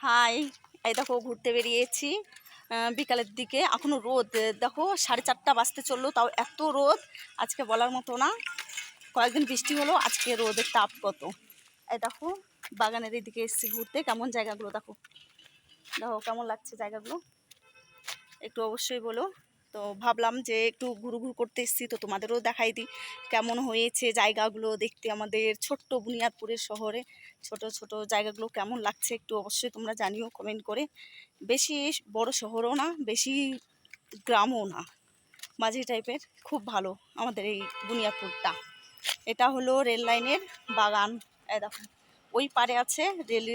High, এই দেখো ঘুরতে বেরিয়েছি বিকালের দিকে। এখনো রোদ, দেখো 4:30 বাজতে চললো, তাও এত রোদ আজকে বলার মতো না। কয়েকদিন বৃষ্টি হলো, আজকে রোদের তাপ কত। এই দেখো বাগানের এদিকে এসেছি ঘুরতে। কেমন জায়গাগুলো দেখো, দেখো কেমন লাগছে জায়গাগুলো, একটু অবশ্যই বলো। তো ভাবলাম যে একটু ঘুরু ঘুরু করতে এসেছি, তো তোমাদেরও দেখাই দিই কেমন হয়েছে জায়গাগুলো দেখতে। আমাদের ছোট্ট বুনিয়াদপুরের শহরে ছোট ছোট জায়গাগুলো কেমন লাগছে একটু অবশ্যই তোমরা জানিও কমেন্ট করে। বেশি বড় শহরও না, বেশি গ্রামও না, মাঝি টাইপের, খুব ভালো আমাদের এই বুনিয়াদপুরটা। এটা হলো রেল লাইনের বাগান। এই দেখো ওই পারে আছে রেল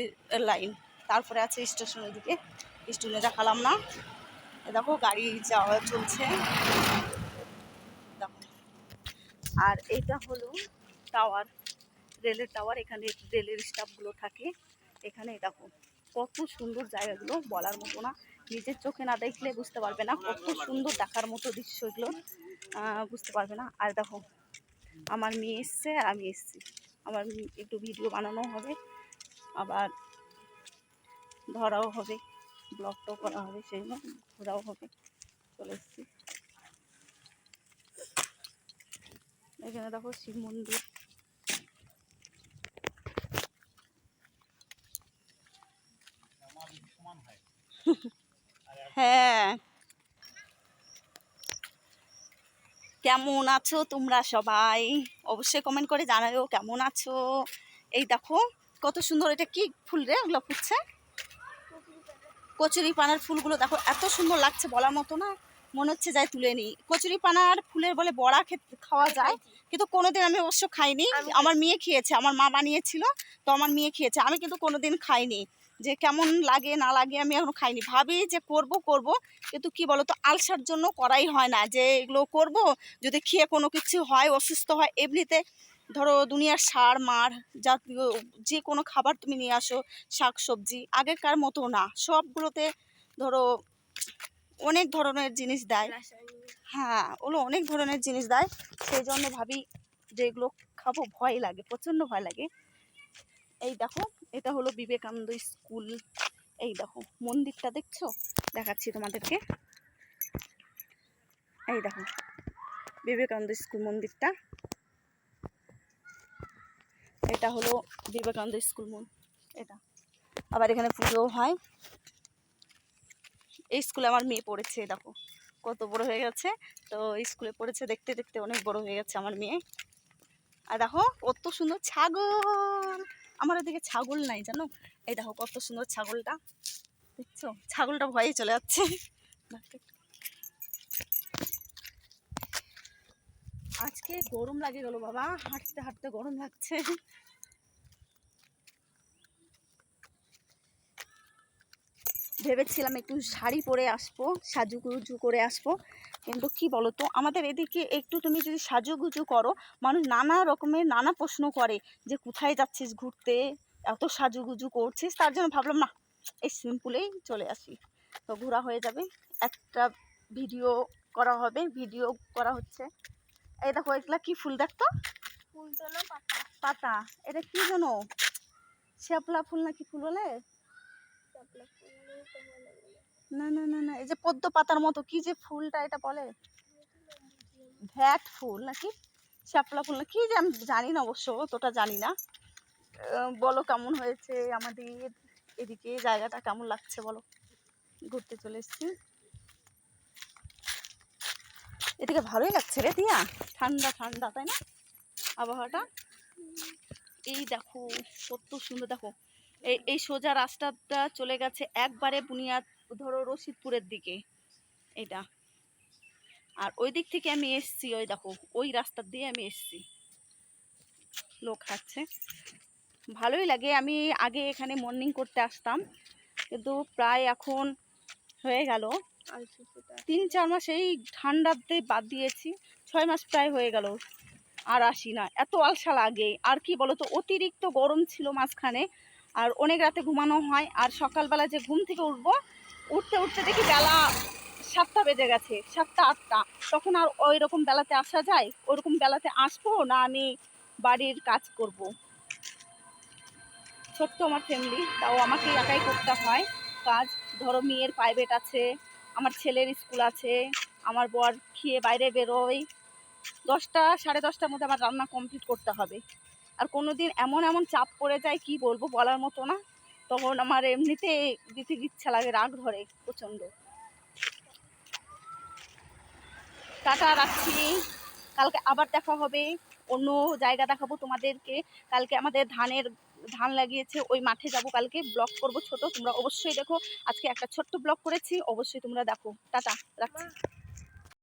লাইন, তারপরে আছে স্টেশন, ওইদিকে স্টেশনে দেখালাম না। দেখো গাড়ি যাওয়া চলছে দেখো। আর এইটা হলো টাওয়ার, রেলের টাওয়ার, এখানে রেলের স্টাফগুলো থাকে এখানে। দেখো কত সুন্দর জায়গাগুলো, বলার মতো না, নিজের চোখে না দেখলে বুঝতে পারবে না কত সুন্দর, দেখার মতো দৃশ্য এগুলো, বুঝতে পারবে না। আর দেখো আমার মেয়ে এসছে আর আমি এসছি, আমার একটু ভিডিও বানানো হবে, আবার ধরাও হবে, ব্লগটাও করা হবে, সেই জন্য ঘোরাও হবে। চলে এসছি, এখানে দেখো শিব মন্দির। হ্যাঁ, কেমন আছো তোমরা সবাই? অবশ্যই কমেন্ট করে জানাও কেমন আছো। এই দেখো কত সুন্দর, এটা কি ফুল রে, ওগুলো ফুটছে কচুরি পানার ফুলগুলো দেখো, এত সুন্দর লাগছে বলার মতো না, মনে হচ্ছে যাই তুলে নিই। কচুরি পানার ফুলের বলে বড়া খাওয়া যায়, কিন্তু কোনোদিন আমি অবশ্য খাইনি। আমার মেয়ে খেয়েছে, আমার মা বানিয়েছিল, তো আমার মেয়ে খেয়েছে, আমি কিন্তু কোনোদিন খাইনি। যে কেমন লাগে না লাগে আমি এখনো খাইনি, ভাবি যে করব করব, কিন্তু কি বলতো আলসার জন্য করাই হয় না। যে এগুলো করব, যদি খেয়ে কোনো কিছু হয়, অসুস্থ হয়, এমনিতে ধরো দুনিয়ার সার মার জাতীয় যে কোনো খাবার তুমি নিয়ে আসো, শাক সবজি আগেকার মতো না, সবগুলোতে ধরো অনেক ধরনের জিনিস দেয়। হ্যাঁ, ওগুলো অনেক ধরনের জিনিস দেয়, সেই জন্য ভাবি যে এগুলো খাবো, ভয় লাগে, প্রচণ্ড ভয় লাগে। এই দেখো এটা হলো বিবেকানন্দ স্কুল। এই দেখো মন্দিরটা দেখছো, দেখাচ্ছি তোমাদেরকে। এই দেখো বিবেকানন্দ স্কুল মন্দিরটা, এটা হলো বিবেকানন্দ স্কুল এটা। আবার এখানে পুজোও হয়। এই স্কুলে আমার মেয়ে পড়েছে, দেখো কত বড় হয়ে গেছে। তো স্কুলে পড়েছে, দেখতে দেখতে অনেক বড় হয়ে গেছে আমার মেয়ে। আর দেখো কত সুন্দর ছাগল, আমার ওদিকে ছাগল নাই জানো। এই দেখো কত সুন্দর ছাগলটা, দেখছো ছাগলটা ভয়ে চলে যাচ্ছে। আজকে গরম লাগে গেল বাবা, হাঁটতে হাঁটতে গরম লাগছে। ভেবেছিলাম একটু শাড়ি পরে আসবো, সাজুগুজু করে আসবো, কিন্তু কি বলতো আমাদের এদিকে একটু তুমি যদি সাজুগুজু করো, মানুষ নানা রকমের নানা প্রশ্ন করে যে কোথায় যাচ্ছিস ঘুরতে, এত সাজুগুজু করছিস। তার জন্য ভাবলাম না, এই সিম্পলেই চলে আসি, তো ঘোরা হয়ে যাবে, একটা ভিডিও করা হবে, ভিডিও করা হচ্ছে। এই দেখো এগুলা কি ফুল দেখতো, ফুল তো না পাতা, পাতা, এটা কি জানো, শ্যাপলা ফুল না কি ফুল বলে, না না না না, এই যে পদ্ম পাতার মতো কি যে ফুলটা, এটা বলে ভ্যাট ফুল নাকি শ্যাপলা ফুল না কি যে, আমি জানি না অবশ্য, তোটা জানি না। বলো কেমন হয়েছে আমাদের এদিকে, জায়গাটা কেমন লাগছে বলো। ঘুরতে চলে এসেছি, এদিকে ভালোই লাগছে রে দিয়া, ঠান্ডা ঠান্ডা তাই না আবহাওয়াটা। এই দেখো কত সুন্দর, দেখো এই সোজা রাস্তাটা চলে গেছে একবারে বুনিয়াদ ধরো রশিদপুরের দিকে এটা। আর ওই দিক থেকে আমি এসছি, ওই দেখো ওই রাস্তা দিয়ে আমি এসছি, লোক হাঁটছে, ভালোই লাগে। আমি আগে এখানে মর্নিং করতে আসতাম, কিন্তু প্রায় এখন হয়ে গেল 3-4 মাস, এই ঠান্ডাতে বাদ দিয়েছি, 6 মাস প্রায় হয়ে গেল, আর আসি না, এত আলসা লাগে। আর কি বলতো অতিরিক্ত গরম ছিল মাঝখানে, আর অনেক রাতে ঘুমানো হয়, আর সকালবেলা যে ঘুম থেকে উঠবো, উঠতে উঠতে দেখি বেলা 7টা বেজে গেছে, 7টা-8টা, তখন আর ওই রকম বেলাতে আসা যায়? ওইরকম বেলাতে আসবো না আমি বাড়ির কাজ করব। ছোট্ট আমার ফ্যামিলি, তাও আমাকে একাই করতে হয় কাজ। ধরো মেয়ের প্রাইভেট আছে, আমার ছেলের স্কুল আছে, আমার বর খেয়ে বাইরে বেরোয়, 10টা 10:30টার মধ্যে আমার রান্না কমপ্লিট করতে হবে। আর কোনো দিন এমন এমন চাপ পড়ে যায় কি বলবো, বলার মতো না। তখন আমার এমনিতে দিতে ইচ্ছা লাগে, রাগ ধরে প্রচণ্ড। টাটা, রাখছি। কালকে আবার দেখা হবে, অন্য জায়গা দেখাবো তোমাদেরকে। কালকে আমাদের ধান লাগিয়েছে, ওই মাঠে যাব, কালকে ব্লগ করব ছোট, তোমরা অবশ্যই দেখো। আজকে একটা ছোট্ট ব্লগ করেছি, অবশ্যই তোমরা দেখো। টাটা, রাখছি।